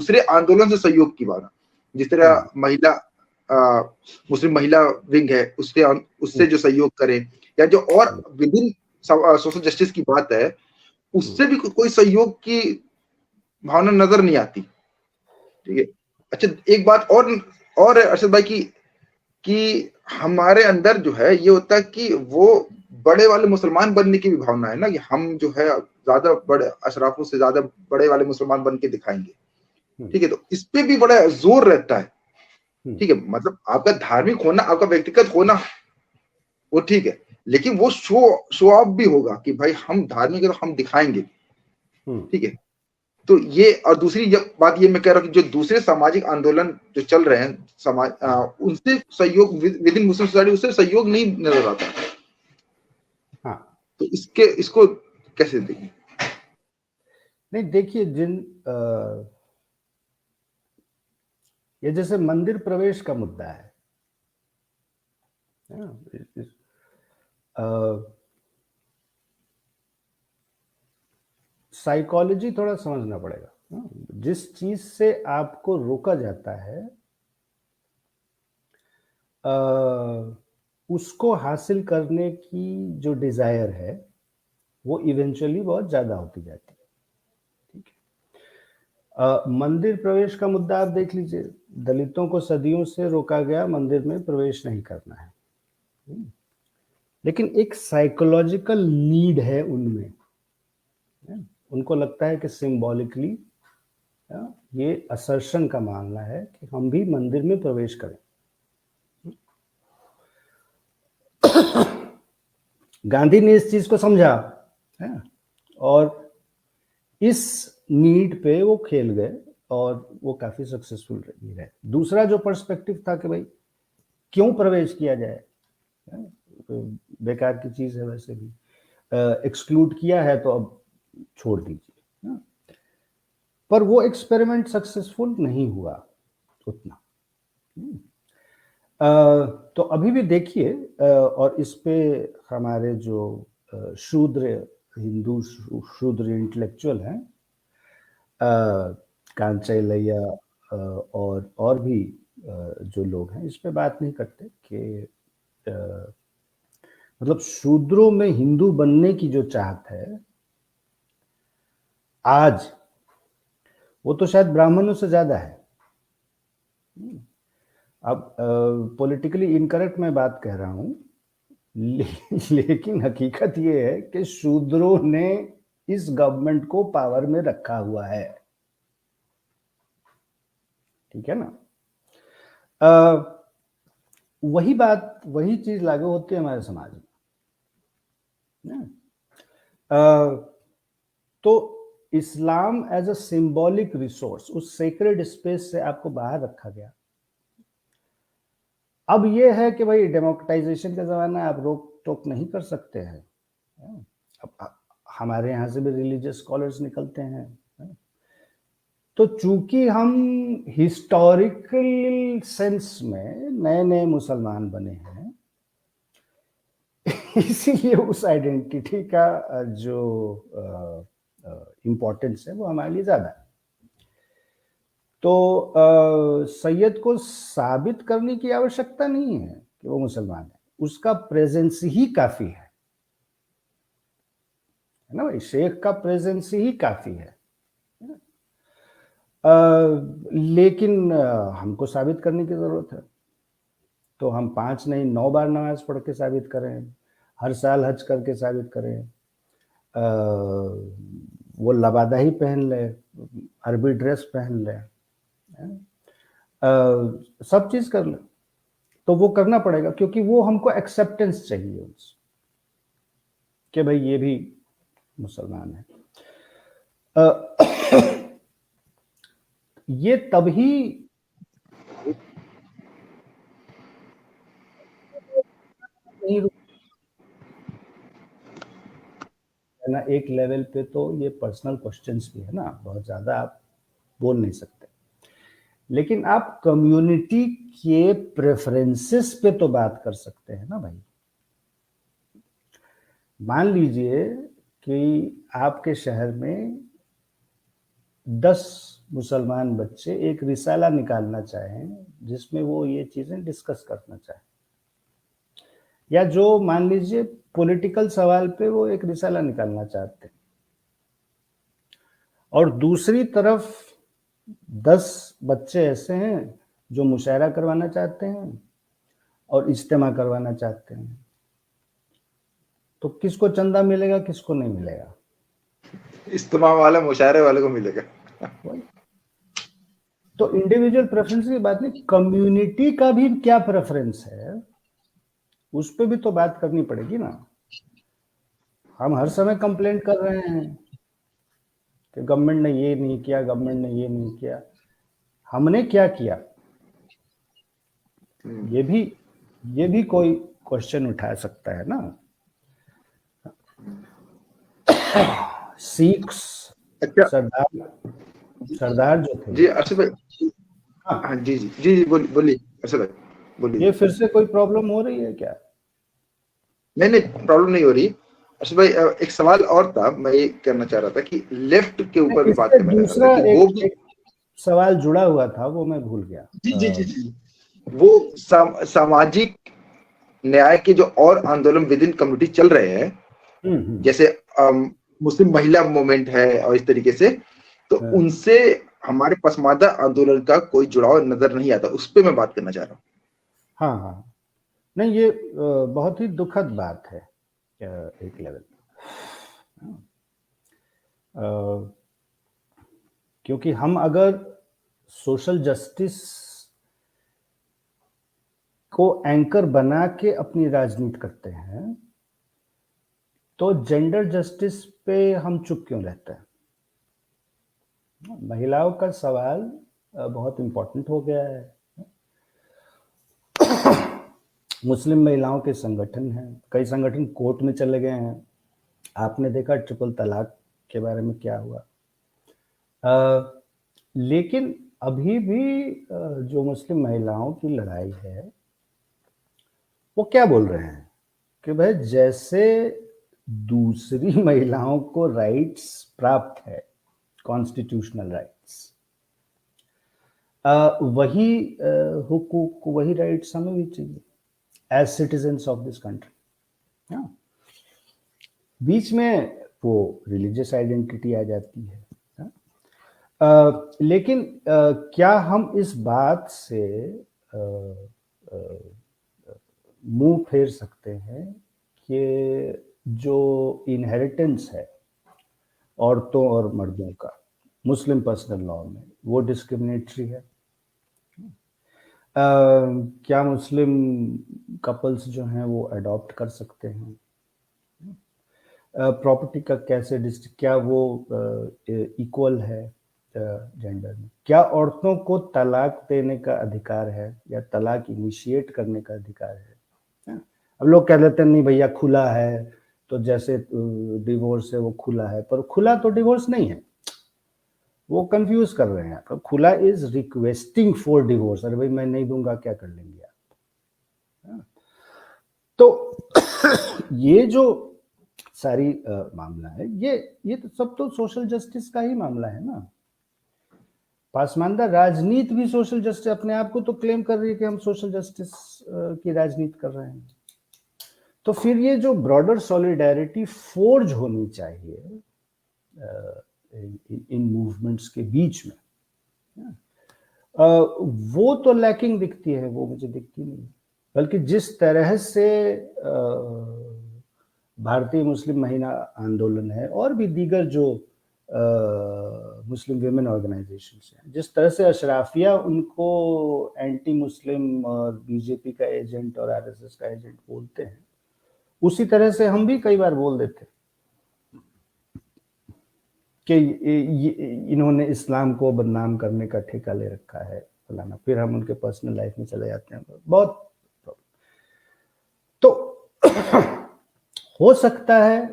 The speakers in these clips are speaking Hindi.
दूसरे आंदोलन से सहयोग की भावना, जिस तरह महिला मुस्लिम महिला विंग है उससे जो सहयोग करें, या जो और विभिन्न सोशल जस्टिस की बात है उससे भी कोई सहयोग की भावना नजर नहीं आती। ठीक है। अच्छा, एक बात और अरशद भाई कि हमारे अंदर जो है ये होता है कि वो बड़े वाले मुसलमान बनने की भी भावना है ना, कि हम जो है ज्यादा बड़े अशराफों से ज्यादा बड़े वाले मुसलमान बन के दिखाएंगे। ठीक है, तो इस पे भी बड़ा जोर रहता है। ठीक है, मतलब आपका धार्मिक होना, आपका व्यक्तिगत होना वो ठीक है, लेकिन वो शो ऑफ भी होगा कि भाई हम धार्मिक है तो हम दिखाएंगे। ठीक है, तो ये और दूसरी बात ये मैं कह रहा हूँ कि जो दूसरे सामाजिक आंदोलन जो चल रहे हैं समाज, उनसे सहयोग विद इन मुस्लिम सोसाइटी, उससे सहयोग नहीं नजर आता। हाँ, तो इसको कैसे देखें? नहीं देखिए, ये जैसे मंदिर प्रवेश का मुद्दा है, साइकोलॉजी थोड़ा समझना पड़ेगा। जिस चीज से आपको रोका जाता है उसको हासिल करने की जो डिजायर है वो इवेंचुअली बहुत ज्यादा होती जाती है। ठीक है, मंदिर प्रवेश का मुद्दा आप देख लीजिए, दलितों को सदियों से रोका गया मंदिर में प्रवेश नहीं करना है, लेकिन एक साइकोलॉजिकल नीड है उनमें, उनको लगता है कि सिंबॉलिकली ये असर्शन का मामला है कि हम भी मंदिर में प्रवेश करें। गांधी ने इस चीज को समझा है और इस नीड पे वो खेल गए और वो काफी सक्सेसफुल रहे। दूसरा जो पर्सपेक्टिव था कि भाई क्यों प्रवेश किया जाए, बेकार की चीज है, वैसे भी एक्सक्लूड किया है तो अब छोड़ दीजिए। पर वो एक्सपेरिमेंट सक्सेसफुल नहीं हुआ उतना। तो अभी भी देखिए, और इस पे हमारे जो शूद्र हिंदू शूद्र इंटेलेक्चुअल हैं, कांचे लैया और भी जो लोग हैं, इस पे बात नहीं करते कि मतलब शूद्रों में हिंदू बनने की जो चाहत है आज, वो तो शायद ब्राह्मणों से ज्यादा है। अब पॉलिटिकली इनकरेक्ट मैं बात कह रहा हूं, लेकिन हकीकत ये है कि शूद्रों ने इस गवर्नमेंट को पावर में रखा हुआ है। ठीक है ना? वही बात, वही चीज लागू होती है हमारे समाज में। तो Islam as a symbolic resource, उस सेक्रेड स्पेस से आपको बाहर रखा गया। अब ये है कि भाई डेमोक्रेटाइजेशन का जमाना है, आप रोक टोक नहीं कर सकते हैं। अब हमारे यहाँ से भी रिलीजियस स्कॉलर्स निकलते हैं, तो चूंकि हम हिस्टोरिकल सेंस में नए नए मुसलमान बने हैं, इसीलिए उस आइडेंटिटी का जो इम्पोर्टेंस है वो हमारे लिए ज्यादा है। तो सैयद को साबित करने की आवश्यकता नहीं है कि वो मुसलमान है, उसका प्रेजेंस ही काफी है ना भाई, शेख का प्रेजेंस ही काफी है। लेकिन हमको साबित करने की जरूरत है, तो हम 5 नहीं 9 बार नमाज पढ़ के साबित करें, हर साल हज करके साबित करें, वो लबादा ही पहन ले, अरबी ड्रेस पहन ले, सब चीज कर ले, तो वो करना पड़ेगा, क्योंकि वो हमको एक्सेप्टेंस चाहिए उनसे कि भाई ये भी मुसलमान है। ये तभी नहीं ना, एक लेवल पे तो ये पर्सनल क्वेश्चंस भी है ना, बहुत ज्यादा आप बोल नहीं सकते, लेकिन आप कम्युनिटी के प्रेफरेंसेस पे तो बात कर सकते हैं ना भाई। मान लीजिए कि आपके शहर में 10 मुसलमान बच्चे एक रिसाला निकालना चाहें जिसमें वो ये चीजें डिस्कस करना चाहें, या जो मान लीजिए पॉलिटिकल सवाल पे वो एक रिसाला निकालना चाहते हैं, और दूसरी तरफ 10 बच्चे ऐसे हैं जो मुशायरा करवाना चाहते हैं और इज्तिमा करवाना चाहते हैं, तो किसको चंदा मिलेगा, किसको नहीं मिलेगा? इज्तिमा वाला मुशायरे वाले को मिलेगा। तो इंडिविजुअल प्रेफरेंस की बात नहीं, कम्युनिटी का भी क्या प्रेफरेंस है उस पर भी तो बात करनी पड़ेगी ना। हम हर समय कंप्लेंट कर रहे हैं कि गवर्नमेंट ने ये नहीं किया, गवर्नमेंट ने ये नहीं किया। हमने क्या किया, ये भी कोई क्वेश्चन उठा सकता है ना। सिख्स अच्छा, सरदार जो थे, जी अर्षद भाई, हाँ जी जी जी जी बोलिए अर्षद भाई, बोलिए। ये फिर से कोई प्रॉब्लम हो रही है क्या? नहीं नहीं, प्रॉब्लम नहीं हो रही अर्षद भाई। एक सवाल और था, मैं ये कहना चाह रहा था कि लेफ्ट के ऊपर भी बात इससे करना चाह रहा दूसरा था कि वो भी एक सवाल जुड़ा हुआ था, वो मैं भूल गया। जी जी जी जी वो सामाजिक न्याय के जो और आंदोलन विद इन कम्युनिटी चल रहे हैं, जैसे मुस्लिम महिला मूवमेंट है और इस तरीके से, तो उनसे हमारे पसमानदा आंदोलन का कोई जुड़ाव नजर नहीं आता। उस पर मैं बात करना चाह रहा हूँ। हाँ हाँ, नहीं ये बहुत ही दुखद बात है एक लेवल, क्योंकि हम अगर सोशल जस्टिस को एंकर बना के अपनी राजनीति करते हैं तो जेंडर जस्टिस पे हम चुप क्यों रहते हैं? महिलाओं का सवाल बहुत इम्पोर्टेंट हो गया है। मुस्लिम महिलाओं के संगठन हैं, कई संगठन कोर्ट में चले गए हैं। आपने देखा ट्रिपल तलाक के बारे में क्या हुआ। लेकिन अभी भी जो मुस्लिम महिलाओं की लड़ाई है वो क्या बोल रहे हैं कि भाई जैसे दूसरी महिलाओं को राइट्स प्राप्त है, कॉन्स्टिट्यूशनल राइट्स, वही हुकूक, वही राइट्स हमें भी चाहिए as citizens of this country. बीच में वो रिलीजियस आइडेंटिटी आ जाती है। लेकिन क्या हम इस बात से मुंह फेर सकते हैं कि जो इनहेरिटेंस है औरतों और मर्दों का मुस्लिम पर्सनल लॉ में वो डिस्क्रिमिनेटरी है? क्या मुस्लिम कपल्स जो हैं वो अडॉप्ट कर सकते हैं? प्रॉपर्टी का कैसे क्या वो इक्वल है जेंडर में? क्या औरतों को तलाक देने का अधिकार है या तलाक इनिशिएट करने का अधिकार है? अब लोग कह लेते हैं नहीं भैया खुला है, तो जैसे डिवोर्स है वो खुला है, पर खुला तो डिवोर्स नहीं है, वो कंफ्यूज कर रहे हैं। तो खुला इज रिक्वेस्टिंग फॉर डिवोर्स। अरे भाई मैं नहीं दूंगा, क्या कर लेंगे आप? तो ये जो सारी मामला है, ये तो सब तो सोशल जस्टिस का ही मामला है ना। पासमानदा राजनीति भी सोशल जस्टिस अपने आप को तो क्लेम कर रही है कि हम सोशल जस्टिस की राजनीति कर रहे हैं। तो फिर ये जो ब्रॉडर सॉलिडेरिटी फोर्ज होनी चाहिए इन मूवमेंट्स के बीच में, वो तो लैकिंग दिखती है, वो मुझे दिखती नहीं। बल्कि जिस तरह से भारतीय मुस्लिम महिला आंदोलन है और भी दीगर जो मुस्लिम विमेन ऑर्गेनाइजेशंस हैं, जिस तरह से अशराफिया उनको एंटी मुस्लिम और बीजेपी का एजेंट और आरएसएस का एजेंट बोलते हैं, उसी तरह से हम भी कई बार बोल देते कि इन्होंने इस्लाम को बदनाम करने का ठेका ले रखा है फलाना, फिर हम उनके पर्सनल लाइफ में चले जाते हैं। बहुत तो हो सकता है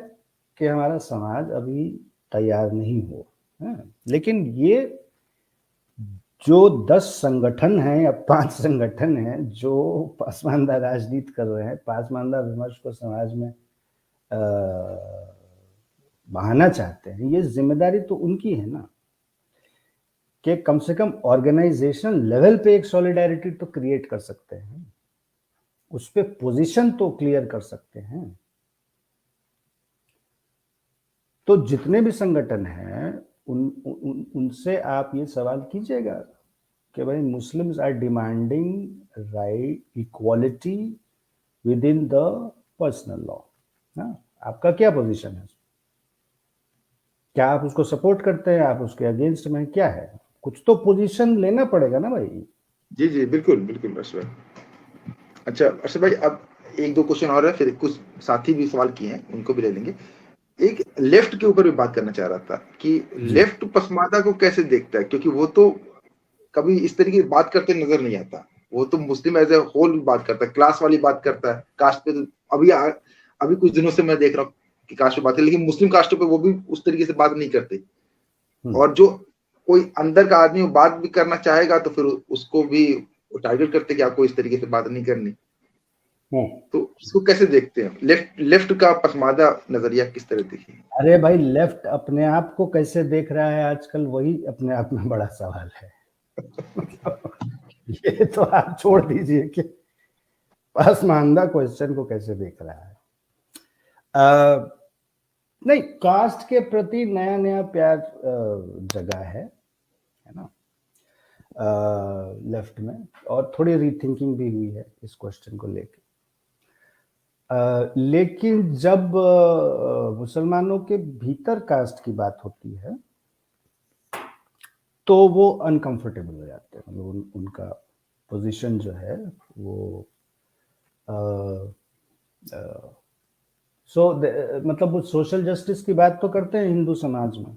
कि हमारा समाज अभी तैयार नहीं हो, लेकिन ये जो 10 संगठन हैं या 5 संगठन हैं जो पासमानदा राजनीति कर रहे हैं, पासमानदा विमर्श को समाज में बहाना चाहते हैं, ये जिम्मेदारी तो उनकी है ना। कि कम से कम ऑर्गेनाइजेशन लेवल पे एक सॉलिडारिटी तो क्रिएट कर सकते हैं, उस पे पोजीशन तो क्लियर कर सकते हैं। तो जितने भी संगठन हैं उनसे आप ये सवाल कीजिएगा कि भाई Muslims are demanding right equality within the personal law, आपका क्या पोजीशन है? क्या आप उसको सपोर्ट करते हैं, आप उसके अगेंस्ट में, क्या है? कुछ तो पोजीशन लेना पड़ेगा ना भाई। जी जी बिल्कुल बिल्कुल अर्शद भाई। अच्छा अर्शद भाई, अब एक दो क्वेश्चन और है, फिर कुछ साथी भी सवाल किए हैं, उनको भी ले लेंगे। एक लेफ्ट के ऊपर भी बात करना चाह रहा था कि लेफ्ट पसमानदा को कैसे देखता है, क्योंकि वो तो कभी इस तरीके की बात करते नजर नहीं आता। वो तो मुस्लिम एज ए होल बात करता है, क्लास वाली बात करता है, कास्ट पे तो अभी कुछ दिनों से मैं देख रहा हूँ कि कास्ट पे बात है, लेकिन मुस्लिम कास्ट पे वो भी उस तरीके से बात नहीं करते। और जो कोई अंदर का आदमी बात भी करना चाहेगा तो फिर उसको भी टारगेट करते कि आपको इस तरीके से बात नहीं करनी। तो उसको कैसे देखते हैं, लेफ्ट का पसमानदा नजरिया किस तरह देखिए? अरे भाई, लेफ्ट अपने आप को कैसे देख रहा है आजकल, वही अपने आप में बड़ा सवाल है। ये तो आप छोड़ दीजिए कि पसमानदा क्वेश्चन को कैसे देख रहा है। नहीं, कास्ट के प्रति नया नया प्यार जगा है ना लेफ्ट में, और थोड़ी रीथिंकिंग भी हुई है इस क्वेश्चन को लेके। लेकिन जब मुसलमानों के भीतर कास्ट की बात होती है तो वो अनकंफर्टेबल हो जाते हैं, मतलब उनका पोजीशन जो है वो मतलब वो सोशल जस्टिस की बात तो करते हैं हिंदू समाज में,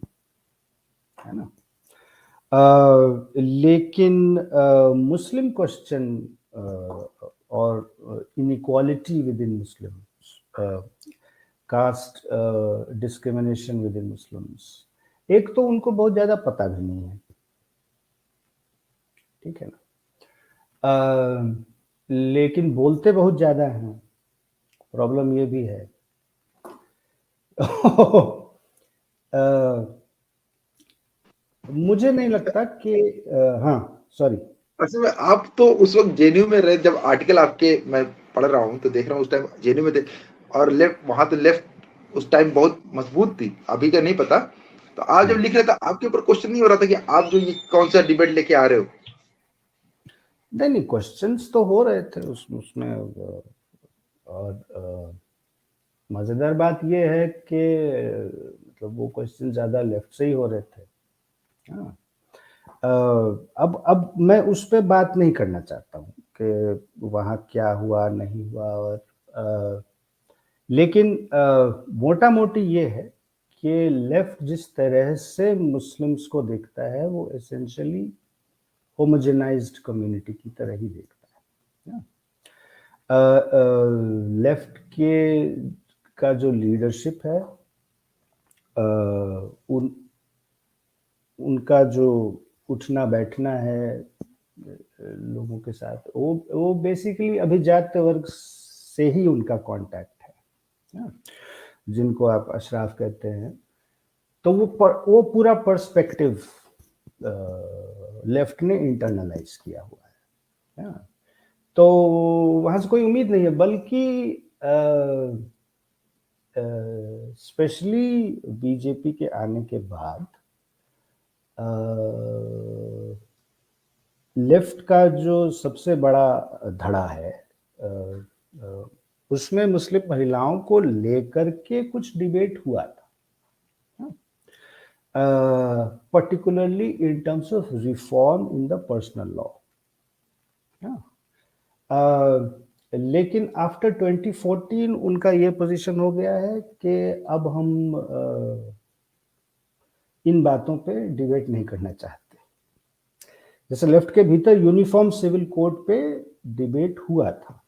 है ना, लेकिन मुस्लिम क्वेश्चन और inequality with in Muslims, caste discrimination with in Muslims, एक तो उनको बहुत ज़्यादा पता भी नहीं है, ठीक है ना, लेकिन बोलते बहुत ज़्यादा हैं, प्रॉब्लम ये भी है। मुझे नहीं लगता कि हाँ सॉरी, असल में आप तो उस वक्त जेएनयू में रहे जब आर्टिकल आपके मैं पढ़ रहा हूँ, तो देख रहा हूँ उस टाइम जेएनयू में थे, और लेफ्ट वहां तो लेफ्ट उस टाइम बहुत मजबूत थी, अभी का नहीं पता। तो आप जब लिख रहे थे आपके ऊपर क्वेश्चन नहीं हो रहा था कि आप जो ये कौन सा डिबेट लेके आ रहे हो? नहीं क्वेश्चंस तो हो रहे थे उसमें, और मजेदार बात ये है कि मतलब वो क्वेश्चन ज्यादा लेफ्ट से ही हो रहे थे। हाँ, अब मैं उस पर बात नहीं करना चाहता हूँ कि वहाँ क्या हुआ नहीं हुआ, और लेकिन मोटा मोटी ये है कि लेफ्ट जिस तरह से मुस्लिम्स को देखता है वो एसेंशियली होमोजेनाइज्ड कम्युनिटी की तरह ही देखता है। लेफ्ट के का जो लीडरशिप है, उनका जो उठना बैठना है लोगों के साथ, वो बेसिकली अभिजात वर्ग से ही उनका कांटेक्ट है, जिनको आप अशराफ कहते हैं। तो वो पूरा पर्सपेक्टिव लेफ्ट ने इंटरनलाइज किया हुआ है। तो वहां से कोई उम्मीद नहीं है, बल्कि स्पेशली बीजेपी के आने के बाद लेफ्ट का जो सबसे बड़ा धड़ा है, उसमें मुस्लिम महिलाओं को लेकर के कुछ डिबेट हुआ था, particularly in terms of reform in the personal law. लेकिन आफ्टर 2014 उनका ये पोजीशन हो गया है कि अब हम इन बातों पे डिबेट नहीं करना चाहते। जैसे लेफ्ट के भीतर यूनिफॉर्म सिविल कोड पे डिबेट हुआ था,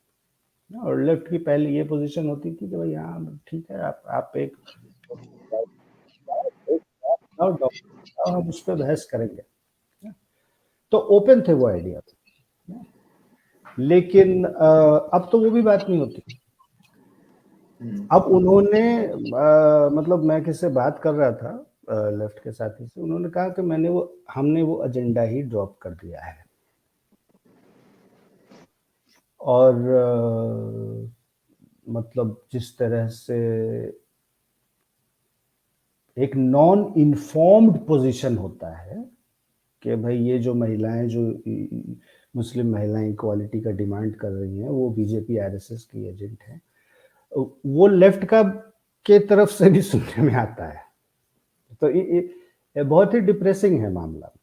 और लेफ्ट की पहले ये पोजीशन होती थी कि भाई हाँ ठीक है, आप एक हम उस पर बहस करेंगे, तो ओपन थे वो आइडिया। लेकिन अब तो वो भी बात नहीं होती। अब उन्होंने मतलब मैं किससे बात कर रहा था, लेफ्ट के साथी से, उन्होंने कहा कि हमने वो एजेंडा ही ड्रॉप कर दिया है। और मतलब जिस तरह से एक नॉन इन्फॉर्म्ड पोजीशन होता है कि भाई ये जो महिलाएं, जो मुस्लिम महिलाएं इक्वालिटी का डिमांड कर रही हैं, वो बीजेपी आरएसएस की एजेंट है, वो लेफ्ट का के तरफ से भी सुनने में आता है। तो ये बहुत ही डिप्रेसिंग है मामला।